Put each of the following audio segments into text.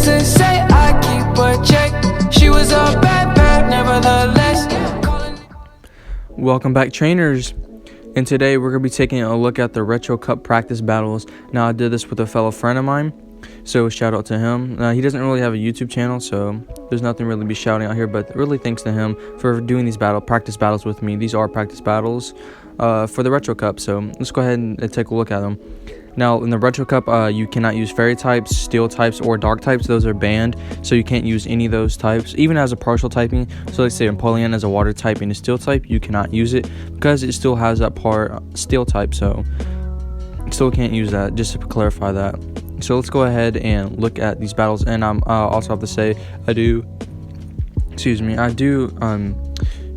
to say I keep a check. She was a bad, nevertheless. Welcome back, trainers, and today we're going to be taking a look at the Retro Cup practice battles. Now, I did this with a fellow friend of mine, so shout out to him. He doesn't really have a YouTube channel, so there's nothing really to be shouting out here, but really thanks to him for doing these practice battles with me. These are practice battles for the Retro Cup, so let's go ahead and take a look at them. Now, in the Retro Cup, you cannot use Fairy types, Steel types, or Dark types. Those are banned, so you can't use any of those types, even as a partial typing. So let's say Empoleon as a Water type and a Steel type, you cannot use it because it still has that part Steel type, so still can't use that, just to clarify that. So let's go ahead and look at these battles, and I'm also have to say I do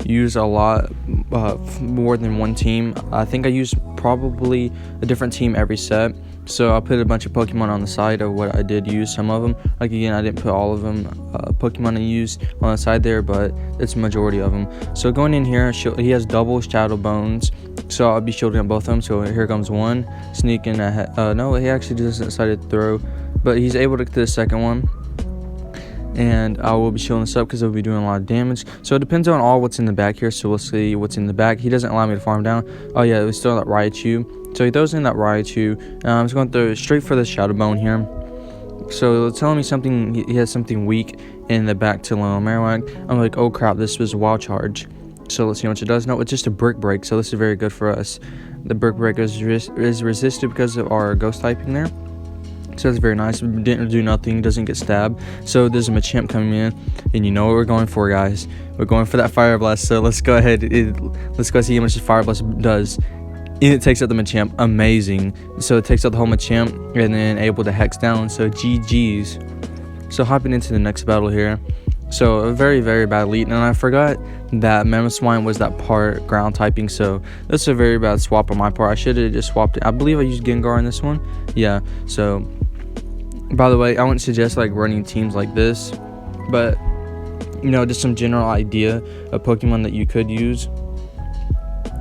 use a lot more than one team. I think I use probably a different team every set, so I'll put a bunch of Pokemon on the side of what I did use. Some of them, like again, I didn't put all of them Pokemon I used on the side there, but it's a majority of them. So going in here, he has double Shadow Bones, so I'll be shielding up both of them. So here comes one, sneaking ahead. No, he actually just decided to throw, but he's able to get to the second one. And I will be shielding this up because it'll be doing a lot of damage. So it depends on all what's in the back here. So we'll see what's in the back. He doesn't allow me to farm down. Oh yeah, we still have that Raichu. So he throws in that Raichu. I'm just going to throw straight for the Shadow Bone here. So it's telling me something. He has something weak in the back to Lil Marowak. I'm like, oh crap, this was a Wild Charge. So let's see what it does. No, it's just a Brick Break. So this is very good for us. The Brick Break is resisted because of our Ghost typing there. So that's very nice. Didn't do nothing, doesn't get stabbed. So there's a Machamp coming in, and you know what we're going for, guys. We're going for that Fire Blast. So let's go ahead. Let's go see how much the Fire Blast does. And it takes out the Machamp. Amazing. So it takes out the whole Machamp and then able to Hex down. So GG's. So hopping into the next battle here. So a very, very bad lead. And I forgot that Mamoswine was that part ground typing. So that's a very bad swap on my part. I should have just swapped it. I believe I used Gengar in this one. Yeah. So by the way, I wouldn't suggest like running teams like this, but you know, just some general idea of Pokemon that you could use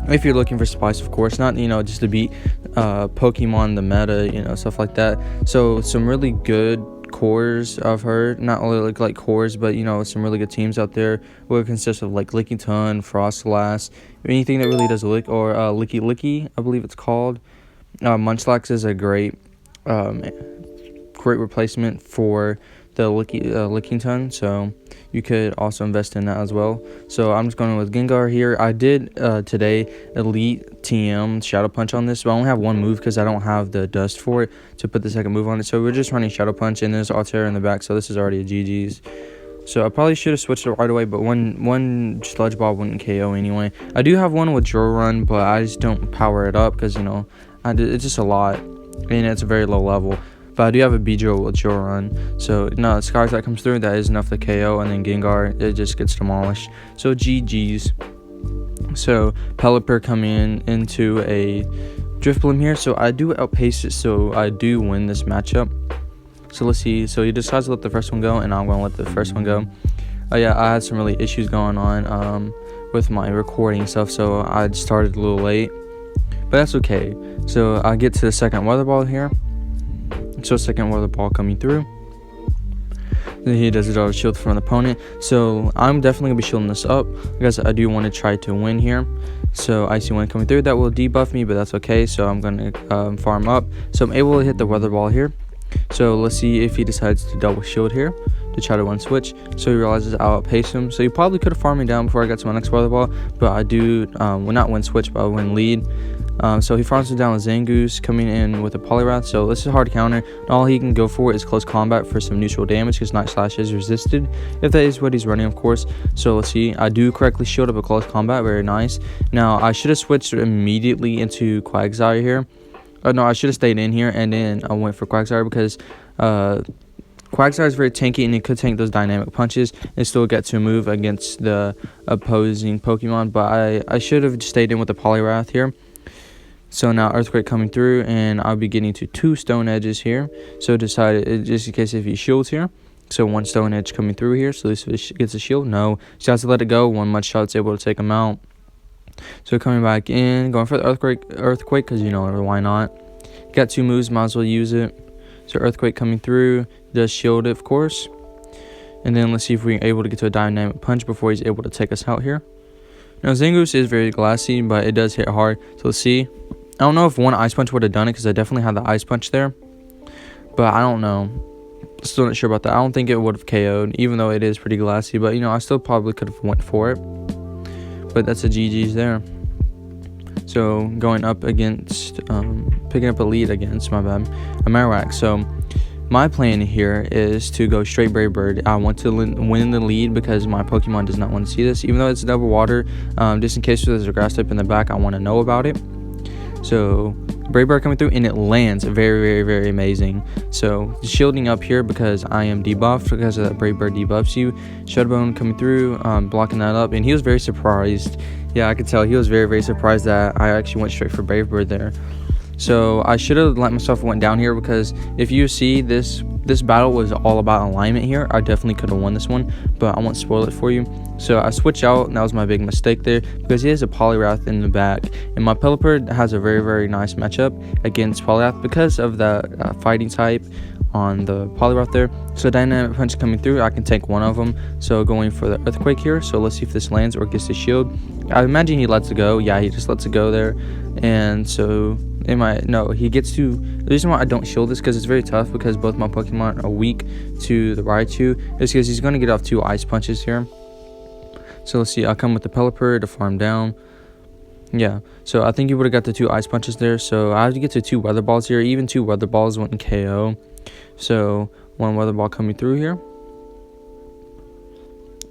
if you're looking for spice, of course, not, you know, just to beat Pokemon the meta, you know, stuff like that. So some really good cores I've heard, not only like cores, but you know, some really good teams out there would consist of like Lickitung, Frostlass, anything that really does lick, or Licky Licky, I believe it's called. Munchlax is a great replacement for the Lickitung, so you could also invest in that as well. So I'm just going with Gengar here. I did today Elite TM Shadow Punch on this, but I only have one move because I don't have the dust for it to put the second move on it. So we're just running Shadow Punch, and there's Altera in the back, so this is already a GG's. So I probably should have switched it right away, but one Sludge Ball wouldn't KO anyway. I do have one with Drill Run, but I just don't power it up because, you know, it's just a lot, and it's a very low level. But I do have a Beedrill with Drill Run, so no, Skies that comes through, that is enough to KO, and then Gengar, it just gets demolished. So GG's. So Pelipper coming into a Drifblim here, so I do outpace it, so I do win this matchup. So let's see. So he decides to let the first one go, and I'm going to let the first one go. Oh yeah, I had some really issues going on with my recording stuff, so I started a little late, but that's okay. So I get to the second Weather Ball here. So second Weather Ball coming through. Then he does it auto shield from the opponent. So I'm definitely gonna be shielding this up because I do want to try to win here. So Icy Wind coming through, that will debuff me, but that's okay. So I'm gonna farm up. So I'm able to hit the Weather Ball here. So let's see if he decides to double shield here to try to one switch. So he realizes I'll outpace him. So he probably could have farmed me down before I got to my next Weather Ball, but I do well, not win switch, but I win lead. So he farms me down with Zangoose coming in with a Poliwrath. So this is a hard counter. All he can go for is close combat for some neutral damage because Night Slash is resisted, if that is what he's running, of course. So let's see. I do correctly shield up a close combat. Very nice. Now I should have switched immediately into Quagsire here. No, I should have stayed in here, and then I went for Quagsire because Quagsire is very tanky, and it could tank those dynamic punches and still get to move against the opposing Pokemon. But I should have stayed in with the Poliwrath here. So now Earthquake coming through, and I'll be getting to 2 Stone Edges here. So decided, just in case if he shields here. So 1 Stone Edge coming through here. So this gets a shield. No, just has to let it go. 1 Mud Shot's able to take him out. So coming back in, going for the Earthquake, because you know, why not? Got 2 moves, might as well use it. So Earthquake coming through, Does shield it, of course. And then let's see if we're able to get to a dynamic punch before he's able to take us out here. Now Zangoose is very glassy, but it does hit hard. So let's see. I don't know if one ice punch would have done it, because I definitely had the ice punch there. But I don't know. Still not sure about that. I don't think it would have KO'd, even though it is pretty glassy. But, you know, I still probably could have went for it. But that's a GG's there. So going up against, picking up a lead against, my bad, a Marowak. So my plan here is to go straight Brave Bird. I want to win the lead because my Pokemon does not want to see this. Even though it's double water, just in case there's a grass type in the back, I want to know about it. So Brave Bird coming through, and it lands very, very, very amazing. So shielding up here because I am debuffed, because of that Brave Bird debuffs you. Shadowbone coming through, blocking that up, and he was very surprised. Yeah, I could tell he was very, very surprised that I actually went straight for Brave Bird there. So I should have let myself went down here, because if you see this battle was all about alignment here. I definitely could have won this one, but I won't spoil it for you. So I switched out, and that was my big mistake there, because he has a Poliwrath in the back, and my Pelipper has a very, very nice matchup against Poliwrath because of the fighting type on the Poliwrath there. So dynamic punch coming through, I can take one of them. So going for the earthquake here. So let's see if this lands or gets the shield. I imagine he lets it go. Yeah, he just lets it go there. And so he gets to. The reason why I don't shield this, because it's very tough, because both my Pokemon are weak to the Raichu, is because he's going to get off 2 ice punches here. So let's see, I'll come with the Pelipper to farm down. Yeah, so I think he would have got the 2 ice punches there. So I have to get to 2 weather balls here. Even 2 weather balls wouldn't KO. So 1 weather ball coming through here.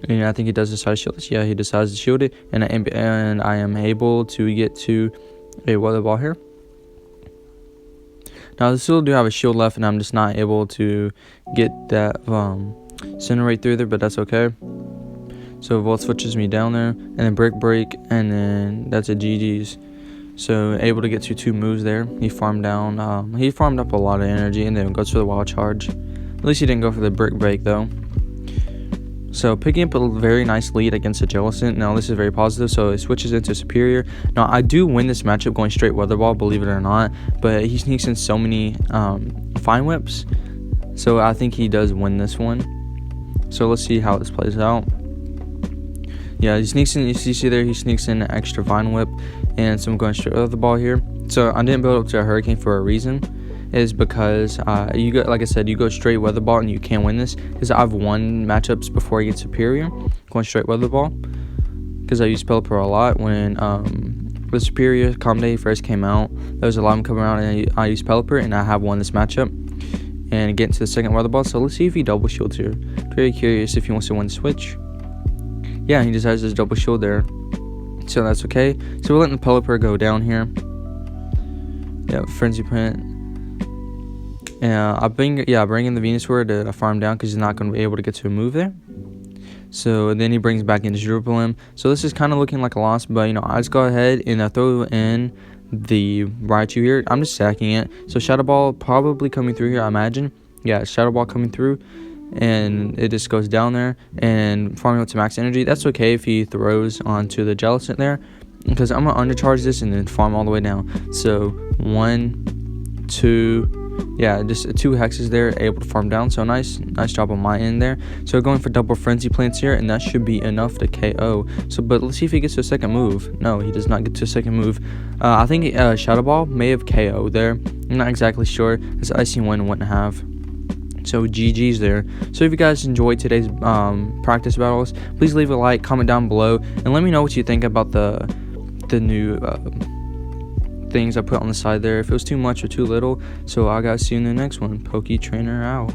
And I think he does decide to shield this. Yeah, he decides to shield it, and I am able to get to a weather ball here. Now I still do have a shield left, and I'm just not able to get that Incinerate through there, but that's okay. So Volt switches me down there, and then break, and then that's a GG's. So able to get to 2 moves there. He farmed down. He farmed up a lot of energy, and then goes for the wild charge. At least he didn't go for the break though. So picking up a very nice lead against a Jellicent. Now this is very positive, so it switches into Superior. Now I do win this matchup going straight Weather Ball, believe it or not, but he sneaks in so many Fine Whips, so I think he does win this one. So let's see how this plays out. Yeah, he sneaks in, you see there, he sneaks in an extra Vine Whip, and so I'm going straight Weather Ball here. So I didn't build up to a Hurricane for a reason. Is because like I said, you go straight Weather Ball and you can't win this, because I've won matchups before I get Superior going straight Weather Ball, because I used Pelipper a lot when the Superior Calm Day first came out. There was a lot of them coming out, and I used Pelipper, and I have won this matchup and get into the second Weather Ball. So let's see if he double shields here. Very curious if he wants to win the switch. Yeah, he decides to double shield there, so that's okay. So we're letting the Pelipper go down here. Yeah, Frenzy Print. I bring in the Venusaur to farm down, because he's not going to be able to get to a move there. So then he brings back into Drupal. So this is kind of looking like a loss, but I just go ahead and throw in the Raichu here. I'm just stacking it. So Shadow Ball probably coming through here, I imagine. Yeah, Shadow Ball coming through, and it just goes down there and farming up to max energy. That's okay if he throws onto the Jellicent there, because I'm gonna undercharge this and then farm all the way down. So 1, 2. Yeah, just 2 hexes there, able to farm down. So nice job on my end there. So going for double Frenzy Plants here, and that should be enough to KO. So, but let's see if he gets to a second move. No, he does not get to a second move. I think Shadow Ball may have KO there. I'm not exactly sure, as Icy Wind wouldn't have. So GG's there. So if you guys enjoyed today's practice battles, please leave a like, comment down below, and let me know what you think about the new things I put on the side there, if it was too much or too little. So I gotta see you in the next one. Poke Trainer out.